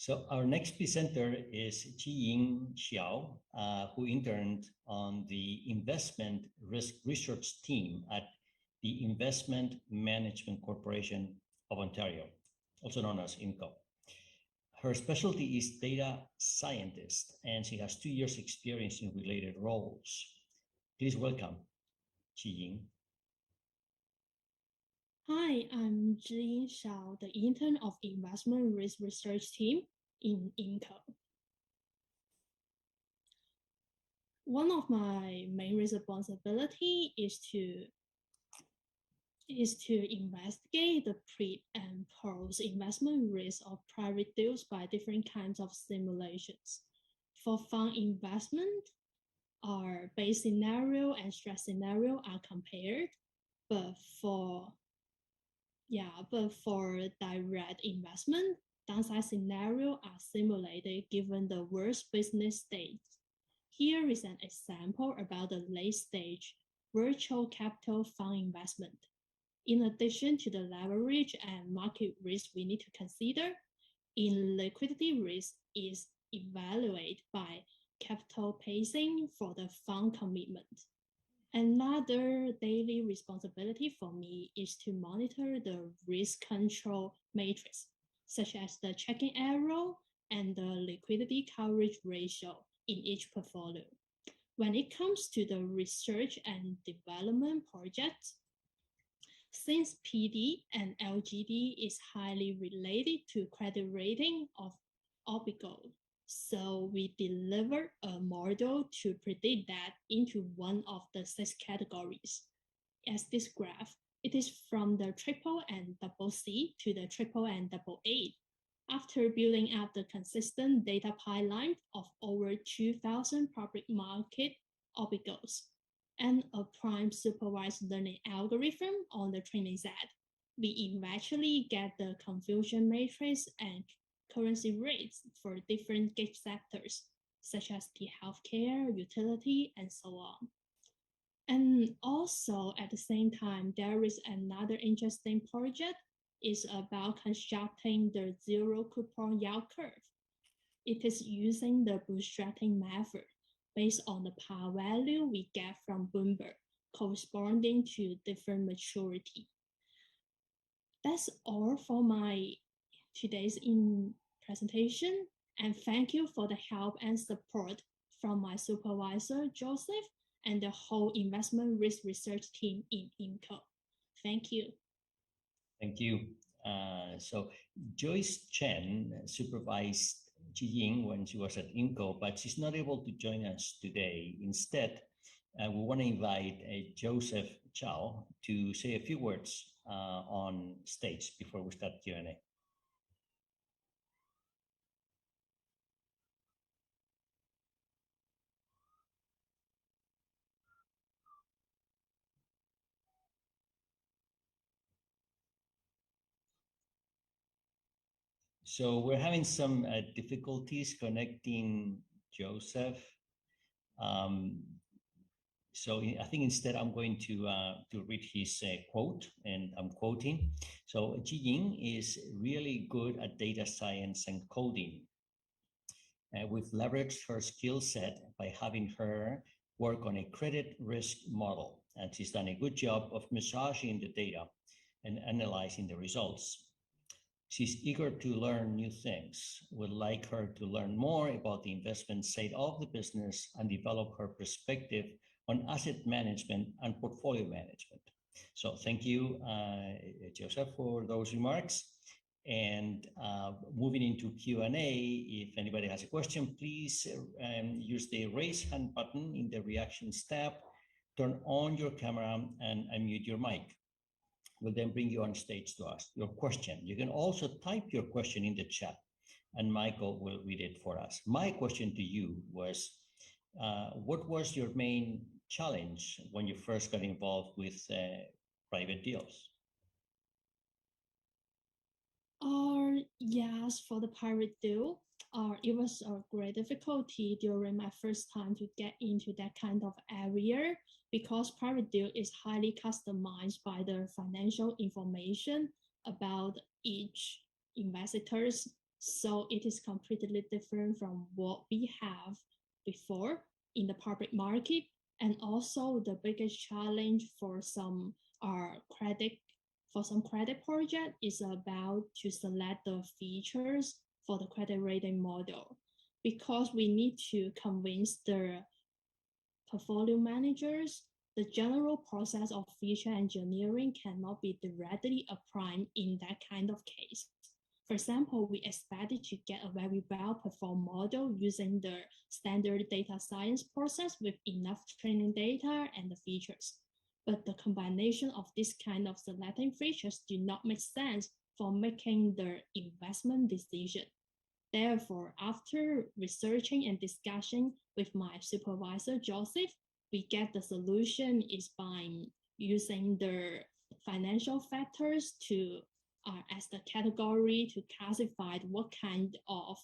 So our next presenter is Zhiying Xiao, who interned on the investment risk research team at the Investment Management Corporation of Ontario, also known as IMCO. Her specialty is data scientist, and she has 2 years experience in related roles. Please welcome Zhiying. Hi, I'm Zhiying Xiao, the intern of the Investment Risk Research Team in INCO. One of my main responsibility is to investigate the pre and post investment risk of private deals by different kinds of simulations. For fund investment, our base scenario and stress scenario are compared, but for direct investment, downside scenario are simulated given the worst business state. Here is an example about the late stage virtual capital fund investment. In addition to the leverage and market risk we need to consider, illiquidity risk is evaluated by capital pacing for the fund commitment. Another daily responsibility for me is to monitor the risk control matrix, such as the checking error and the liquidity coverage ratio in each portfolio. When it comes to the research and development projects, since PD and LGD is highly related to credit rating of obligors, so we deliver a model to predict that into one of the 6 categories. As this graph, it is from the triple and double C to the triple and double A. After building up the consistent data pipeline of over 2,000 public market obligors and a prime supervised learning algorithm on the training set, we eventually get the confusion matrix and currency rates for different gauge sectors, such as the healthcare, utility, and so on. And also at the same time, there is another interesting project is about constructing the zero coupon yield curve. It is using the bootstrapping method based on the par value we get from Bloomberg, corresponding to different maturity. That's all for my today's presentation, and thank you for the help and support from my supervisor, Joseph, and the whole investment risk research team in INCO. Thank you. Thank you. So Joyce Chen supervised Zhiying when she was at INCO, but she's not able to join us today. Instead, we want to invite Joseph Zhao to say a few words on stage before we start Q&A. So we're having some difficulties connecting Joseph. So I think instead I'm going to read his quote, and I'm quoting. So Zhiying is really good at data science and coding. We've leveraged her skill set by having her work on a credit risk model, and she's done a good job of massaging the data and analyzing the results. She's eager to learn new things. Would like her to learn more about the investment side of the business and develop her perspective on asset management and portfolio management. So thank you, Joseph, for those remarks. And moving into Q&A, if anybody has a question, please use the raise hand button in the reactions tab, turn on your camera and unmute your mic. We'll then bring you on stage to ask your question. You can also type your question in the chat and Michael will read it for us. My question to you was, what was your main challenge when you first got involved with private deals? Yes, for the private deal, it was a great difficulty during my first time to get into that kind of area, because private deal is highly customized by the financial information about each investors So it is completely different from what we have before in the public market. And also the biggest challenge for some credit project is about to select the features for the credit rating model, because we need to convince the portfolio managers the general process of feature engineering cannot be directly applied in that kind of case. For example, we expected to get a very well-performed model using the standard data science process with enough training data and the features. But the combination of this kind of selecting features do not make sense for making the investment decision. Therefore, after researching and discussing with my supervisor, Joseph, we get the solution is by using the financial factors to as the category to classify what kind of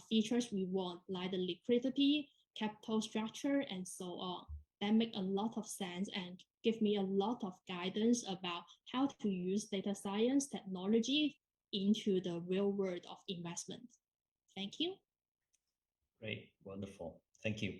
features we want, like the liquidity, capital structure, and so on. That make a lot of sense and give me a lot of guidance about how to use data science technology into the real world of investment. Thank you. Great, wonderful. Thank you.